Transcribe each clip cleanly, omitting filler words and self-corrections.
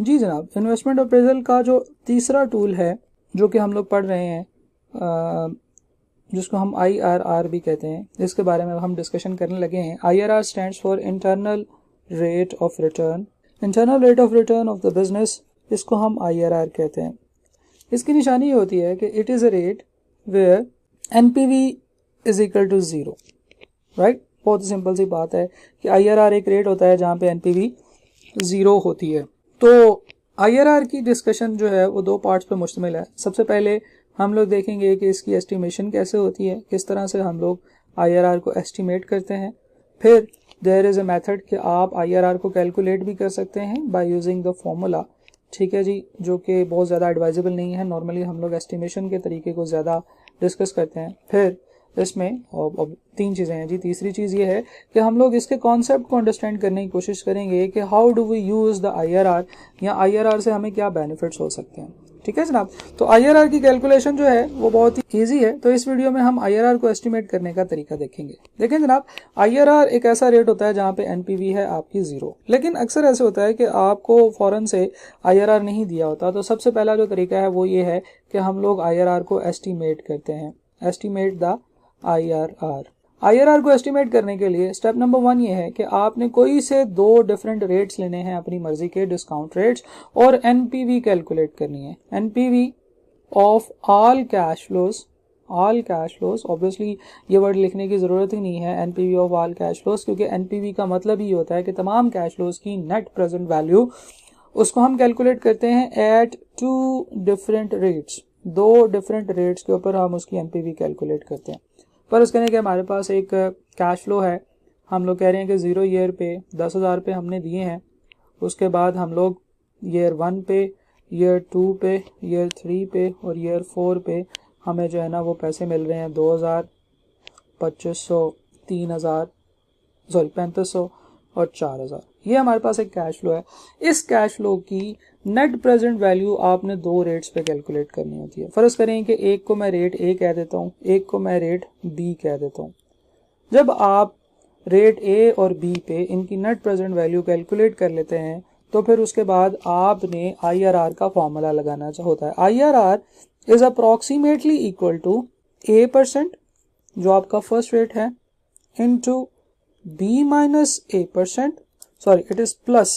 जी जनाब, investment appraisal का जो तीसरा टूल है जो कि हम लोग पढ़ रहे हैं, जिसको हम IRR भी कहते हैं, इसके बारे में हम डिस्कशन करने लगे हैं। IRR stands for internal rate of return, internal rate of return of the business, इसको हम IRR कहते हैं। इसकी निशानी ये होती है कि it is a rate where NPV is equal to 0, right. बहुत ही सिंपल सी बात है कि IRR एक रेट होता है जहाँ पे NPV 0 होती है। तो IRR की डिस्कशन जो है वो दो पार्ट्स पे मुश्तमिल है। सबसे पहले हम लोग देखेंगे कि इसकी एस्टिमेशन कैसे होती है, किस तरह से हम लोग IRR को एस्टिमेट करते हैं। फिर देयर इज़ अ मेथड कि आप IRR को कैलकुलेट भी कर सकते हैं बाय यूजिंग द फॉर्मूला, ठीक है जी, जो कि बहुत ज़्यादा एडवाइजेबल नहीं है। नॉर्मली हम लोग एस्टिमेशन के तरीके को ज़्यादा डिस्कस करते हैं। फिर इसमें और तीन चीज़ें हैं जी। तीसरी चीज़ ये है कि हम लोग इसके कॉन्सेप्ट को अंडरस्टैंड करने की कोशिश करेंगे कि how do we use the IRR, या IRR से हमें क्या बेनिफिट्स हो सकते हैं। ठीक है जनाब। तो IRR की कैलकुलेशन जो है वो बहुत ही ईजी है। तो इस वीडियो में हम IRR को एस्टिमेट करने का तरीका देखेंगे। देखें जनाब, IRR एक ऐसा रेट होता है जहाँ पे NPV है आपकी 0, लेकिन अक्सर ऐसे होता है कि आपको फ़ौरन से IRR नहीं दिया होता। तो सबसे पहला जो तरीका है वो ये है कि हम लोग IRR को एस्टिमेट करते हैं, एस्टिमेट द IRR को एस्टिमेट करने के लिए स्टेप नंबर 1 ये है कि आपने कोई से दो डिफरेंट रेट्स लेने हैं अपनी मर्जी के, डिस्काउंट रेट्स, और NPV कैलकुलेट करनी है। NPV of all cash flows, all cash flows, obviously ये वर्ड लिखने की ज़रूरत ही नहीं है, NPV of all cash flows, क्योंकि NPV का मतलब ही होता है कि तमाम कैश फ्लोज की नेट प्रेजेंट वैल्यू, उसको हम कैलकुलेट करते हैं at 2 different rates. 2 different rates के ऊपर हम उसकी NPV कैलकुलेट करते हैं। पर उसके कि हमारे पास एक कैश फ्लो है, हम लोग कह रहे हैं कि 0 ईयर पे 10,000 पे हमने दिए हैं। उसके बाद हम लोग ईयर 1 पे, ईयर 2 पे, ईयर 3 पे और ईयर 4 पे हमें जो है ना वो पैसे मिल रहे हैं 2,000, 2,500, 3,000, 3,500 और 4,000। ये हमारे पास एक कैश फ्लो है। इस कैश फ्लो की नेट प्रेजेंट वैल्यू आपने दो रेट्स पे कैलकुलेट करनी होती है। फर्ज करें कि एक को मैं रेट A कह देता हूँ, एक को मैं रेट B कह देता हूँ। जब आप रेट A और B पे इनकी नेट प्रेजेंट वैल्यू कैलकुलेट कर लेते हैं तो फिर उसके बाद आपने IRR का फॉर्मूला लगाना होता है। IRR is approximately equal to A%, जो आपका फर्स्ट रेट है, into B minus A%, sorry, it is plus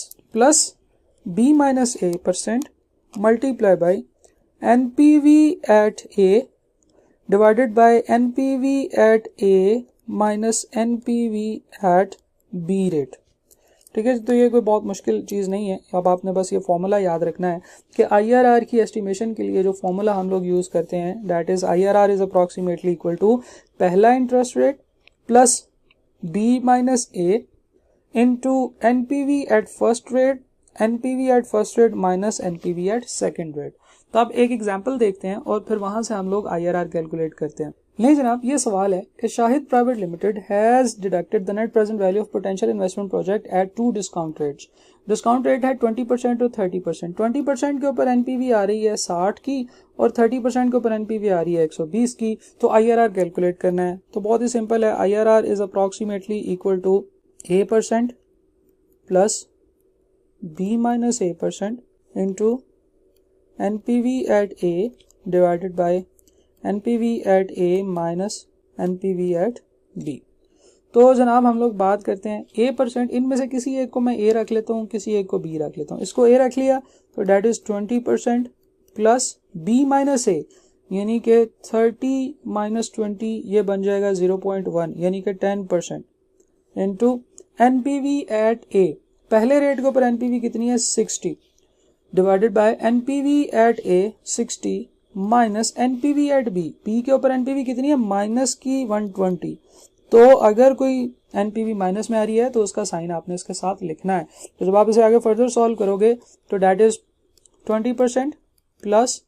B minus A% multiply by NPV at A divided by NPV at A minus NPV at B rate। ठीक है, तो ये कोई बहुत मुश्किल चीज़ नहीं है। अब आपने बस ये फॉर्मूला याद रखना है कि IRR की एस्टिमेशन के लिए जो फॉर्मूला हम लोग यूज़ करते हैं, that is IRR is approximately equal to पहला interest rate plus B minus A into NPV at first rate, NPV at first rate minus NPV at second rate। तो अब एक एग्जांपल देखते हैं और फिर वहां से हम लोग IRR कैलकुलेट करते हैं। नहीं जनाब, ये सवाल है कि Shahid private limited has deducted the net present value of potential investment project at 2 discount rates. Discount rate है 20% और 30%। 20% के ऊपर NPV आ रही है 60 की और 30% के ऊपर NPV आ रही है 120 की। तो IRR कैलकुलेट करना है तो बहुत ही सिंपल है। IRR is approximately equal to A% plus B minus A% into NPV at A divided by NPV at A minus NPV at B। तो जनाब हम लोग बात करते हैं A%, इनमें से किसी एक को मैं A रख लेता हूँ, किसी एक को B रख लेता हूँ। इसको A रख लिया तो that is 20% plus B minus A, यानी कि 30 माइनस 20, ये बन जाएगा 0.1 यानी कि 10% इंटू NPV at A, पहले रेट के ऊपर NPV कितनी है 60, divided by NPV at A 60 minus NPV at B, B के ऊपर NPV कितनी है माइनस की 120। तो अगर कोई NPV माइनस में आ रही है तो उसका साइन आपने इसके साथ लिखना है। तो जब आप इसे आगे फर्दर सॉल्व करोगे तो that is 20% plus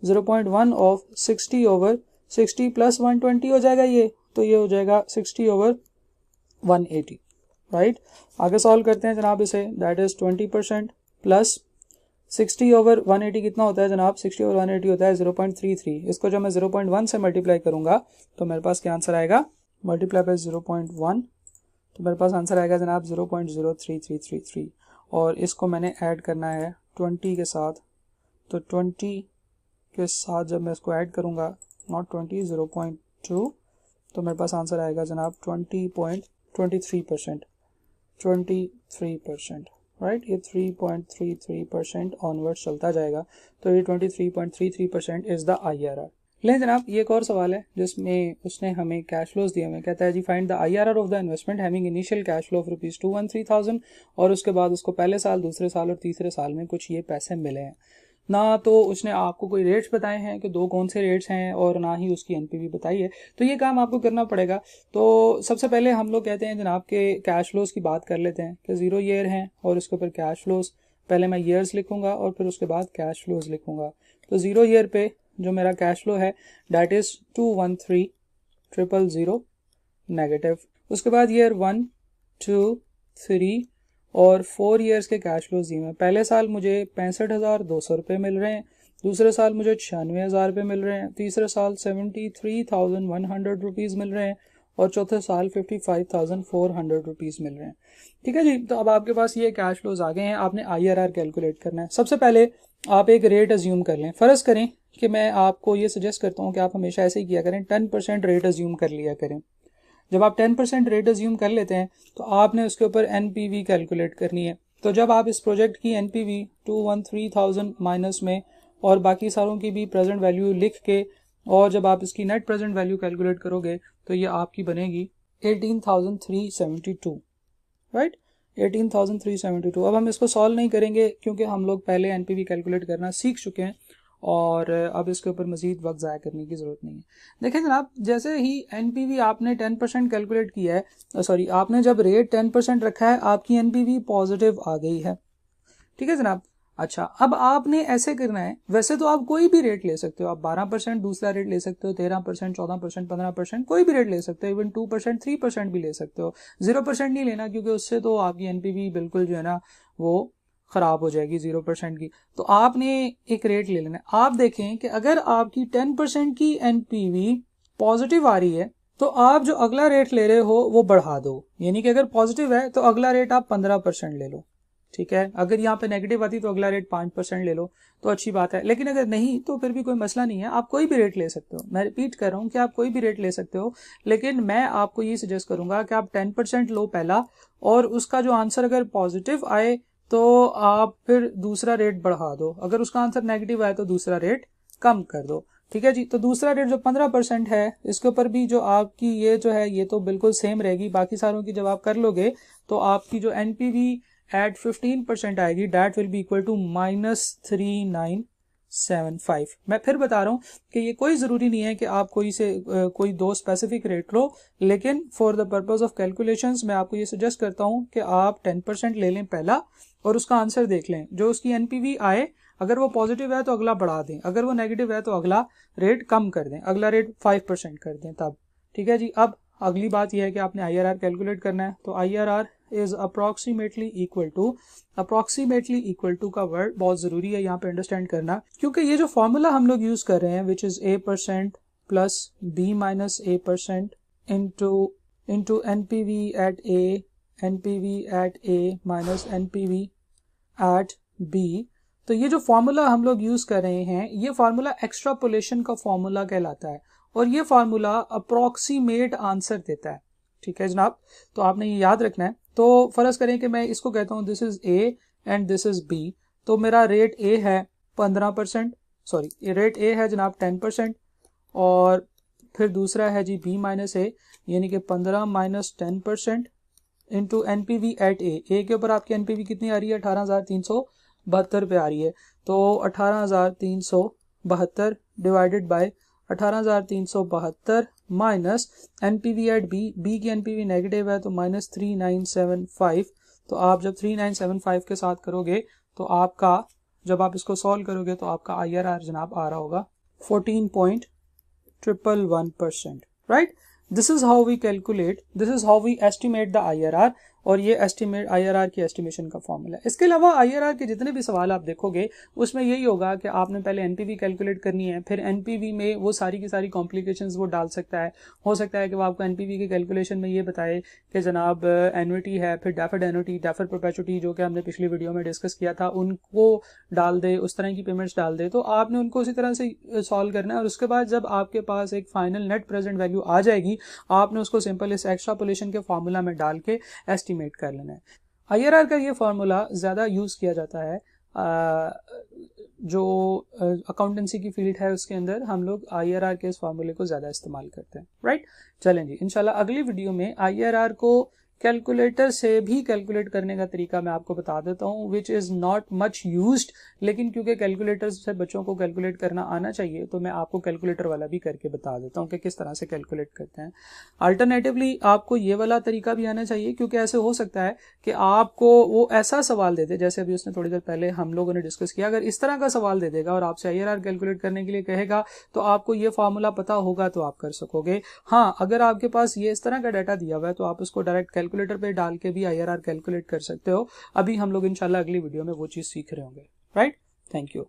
0.1 of 60 over 60 plus 120 हो जाएगा ये, तो ये हो जाएगा 60 ओवर 180, राइट। आगे सॉल्व करते हैं जनाब इसे, दैट इज 20% प्लस 60 ओवर 180 कितना होता है जनाब, 60 ओवर 180 होता है 0.33। इसको जब मैं 0.1 से मल्टीप्लाई करूंगा तो मेरे पास क्या आंसर आएगा, मल्टीप्लाई बाय 0.1, तो मेरे पास आंसर आएगा जनाब 0.03333। और इसको मैंने ऐड करना है 20 के साथ, तो 20 के साथ जब मैं इसको ऐड करूँगा, नॉट 20, 0.2, तो मेरे पास आंसर आएगा जनाब 20.23%, 23%, राइट। ये 3.33% ऑनवर्ड चलता जाएगा, तो ये 23.33% इज़ द IRR। लेकिन जनाब ये एक और सवाल है जिसमें उसने हमें कैश फ्लोज दिए हुए, कहता है जी find the IRR of the investment having initial cash flow of ₹213,000 और उसके बाद उसको पहले साल, दूसरे साल और तीसरे साल में कुछ ये पैसे मिले हैं। ना तो उसने आपको कोई रेट्स बताए हैं कि दो कौन से रेट्स हैं, और ना ही उसकी NPV बताई है, तो ये काम आपको करना पड़ेगा। तो सबसे पहले हम लोग कहते हैं जनाब के कैश फ्लोज की बात कर लेते हैं कि 0 ईयर हैं और उसके ऊपर कैश फ्लोज, पहले मैं ईयर्स लिखूंगा और फिर उसके बाद कैश फ्लोज लिखूंगा। तो 0 ईयर पे जो मेरा कैश फ्लो है दैट इज 213,000 नेगेटिव। उसके बाद ईयर 1, 2, 3 और 4 ईयर्स के कैश फ्लोज दिए हैं। पहले साल मुझे 65,200 रुपये मिल रहे हैं, दूसरे साल मुझे 96,000 रुपये मिल रहे हैं, तीसरे साल 73,100 रुपीज़ मिल रहे हैं और चौथे साल 55,400 रुपीज़ मिल रहे हैं। ठीक है जी, तो अब आपके पास ये कैश फ्लोज आ गए हैं, आपने IRR कैलकुलेट करना है। सबसे पहले आप एक रेट अज्यूम कर लें। फ़र्ज़ करें कि मैं आपको ये सजेस्ट करता हूँ कि आप हमेशा ऐसे ही किया करें, 10% रेट अज्यूम कर लिया करें। जब आप 10% रेट अज्यूम कर लेते हैं तो आपने उसके ऊपर NPV कैलकुलेट करनी है। तो जब आप इस प्रोजेक्ट की NPV 213,000 माइनस में और बाकी सारों की भी प्रेजेंट वैल्यू लिख के, और जब आप इसकी नेट प्रेजेंट वैल्यू कैलकुलेट करोगे तो ये आपकी बनेगी 18,372, राइट, 18,372। अब हम इसको सॉल्व नहीं करेंगे क्योंकि हम लोग पहले NPV कैलकुलेट करना सीख चुके हैं और अब इसके ऊपर मजीद वक्त ज़ाया करने की ज़रूरत नहीं है। देखिए जनाब, जैसे ही NPV आपने 10% कैलकुलेट किया है, सॉरी आपने जब रेट 10% रखा है, आपकी NPV पॉजिटिव आ गई है। ठीक है जनाब। अच्छा, अब आपने ऐसे करना है, वैसे तो आप कोई भी रेट ले सकते हो, आप 12% दूसरा रेट ले सकते हो, 13%, 14%, 15%, कोई भी रेट ले सकते हो, इवन 2%, 3% भी ले सकते हो। 0% नहीं लेना क्योंकि उससे तो आपकी NPV बिल्कुल जो है ना वो ख़राब हो जाएगी 0% की। तो आपने एक रेट ले लेना है। आप देखें कि अगर आपकी 10% की NPV पॉजिटिव आ रही है तो आप जो अगला रेट ले रहे हो वो बढ़ा दो, यानी कि अगर पॉजिटिव है तो अगला रेट आप 15% ले लो। ठीक है, अगर यहाँ पे नेगेटिव आती तो अगला रेट 5% ले लो, तो अच्छी बात है। लेकिन अगर नहीं तो फिर भी कोई मसला नहीं है, आप कोई भी रेट ले सकते हो। मैं रिपीट कर रहा हूँ कि आप कोई भी रेट ले सकते हो, लेकिन मैं आपको ये सजेस्ट करूंगा कि आप 10% लो पहला, और उसका जो आंसर अगर पॉजिटिव आए तो आप फिर दूसरा रेट बढ़ा दो, अगर उसका आंसर नेगेटिव आए तो दूसरा रेट कम कर दो। ठीक है जी। तो दूसरा रेट जो 15% है, इसके ऊपर भी जो आपकी ये जो है ये तो बिल्कुल सेम रहेगी, बाकी सारों की जब आप कर लोगे तो आपकी जो NPV एट 15% आएगी, that will be equal to -3975। मैं फिर बता रहा हूँ कि ये कोई ज़रूरी नहीं है कि आप कोई दो स्पेसिफिक रेट लो, लेकिन for the purpose of calculations मैं आपको ये सजेस्ट करता हूँ कि आप 10% ले लें पहला और उसका आंसर देख लें। जो उसकी NPV आए, अगर वो पॉजिटिव है तो अगला बढ़ा दें, अगर वो नेगेटिव है तो अगला रेट कम कर दें, अगला रेट 5% कर दें तब। ठीक है जी। अब अगली बात यह है कि आपने IRR कैलकुलेट करना है। तो IRR is approximately equal to का वर्ड बहुत ज़रूरी है यहाँ पे अंडरस्टैंड करना, क्योंकि ये जो फॉर्मूला हम लोग यूज़ कर रहे हैं which is A% plus B minus A% into NPV at A minus NPV at B। तो ये जो फार्मूला हम लोग यूज़ कर रहे हैं, ये फार्मूला एक्सट्रापोलेशन का फार्मूला कहलाता है और ये फार्मूला अप्रॉक्सीमेट आंसर देता है। ठीक है जनाब, तो आपने ये याद रखना है। तो फ़र्ज़ करें कि मैं इसको कहता हूँ this is A and this is B, तो मेरा रेट A है 15%, सॉरी रेट A है जनाब 10%, और फिर दूसरा है जी B माइनस A, यानी कि 15 minus 10% into NPV at A के ऊपर आपकी NPV कितनी आ रही है, 18,372 रुपये आ रही है। तो 18,372 divided by 18,372 minus NPV at B की NPV नेगेटिव है तो -3975। तो आप जब 3975 के साथ करोगे तो आपका, जब आप इसको सॉल्व करोगे तो आपका IRR जनाब आ रहा होगा 14.111%, right. This is how we estimate the IRR और ये एस्टिमेट IRR की एस्टिमेशन का फॉर्मूला है। इसके अलावा IRR के जितने भी सवाल आप देखोगे उसमें यही होगा कि आपने पहले NPV कैलकुलेट करनी है, फिर NPV में वो सारी की सारी कॉम्प्लिकेशंस वो डाल सकता है। हो सकता है कि वो आपको NPV की कैलकुलेशन में ये बताए कि जनाब एन्युटी है, फिर डेफर्ड एन्युटी, डेफर्ड परपेचुइटी जो कि हमने पिछली वीडियो में डिस्कस किया था, उनको डाल दे, उस तरह की पेमेंट्स डाल दे। तो आपने उनको उसी तरह से सॉल्व करना है और उसके बाद जब आपके पास एक फाइनल नेट प्रेजेंट वैल्यू आ जाएगी, आपने उसको सिंपल इस एक्सट्रापोलेशन के फार्मूला में डाल के एस्टिमेट कर लेना है। IRR का ये फार्मूला ज़्यादा यूज़ किया जाता है जो अकाउंटेंसी की फील्ड है उसके अंदर हम लोग IRR के इस फार्मूले को ज़्यादा इस्तेमाल करते हैं, राइट। चलें जी, इंशाल्लाह अगली वीडियो में IRR को कैलकुलेटर से भी कैलकुलेट करने का तरीका मैं आपको बता देता हूँ, which is not much used, लेकिन क्योंकि कैलकुलेटर से बच्चों को कैलकुलेट करना आना चाहिए तो मैं आपको कैलकुलेटर वाला भी करके बता देता हूँ कि किस तरह से कैलकुलेट करते हैं। अल्टरनेटिवली आपको ये वाला तरीका भी आना चाहिए, क्योंकि ऐसे हो सकता है कि आपको वो ऐसा सवाल दे दे, जैसे अभी उसने थोड़ी देर पहले हम लोगों ने डिस्कस किया, अगर इस तरह का सवाल दे देगा और आपसे IRR कैलकुलेट करने के लिए कहेगा तो आपको ये फार्मूला पता होगा तो आप कर सकोगे। हाँ, अगर आपके पास ये इस तरह का डाटा दिया हुआ है तो आप उसको डायरेक्ट कैलकुलेटर पे डाल के भी IRR कैलकुलेट कर सकते हो। अभी हम लोग इंशाल्लाह अगली वीडियो में वो चीज़ सीख रहे होंगे, राइट। Thank you.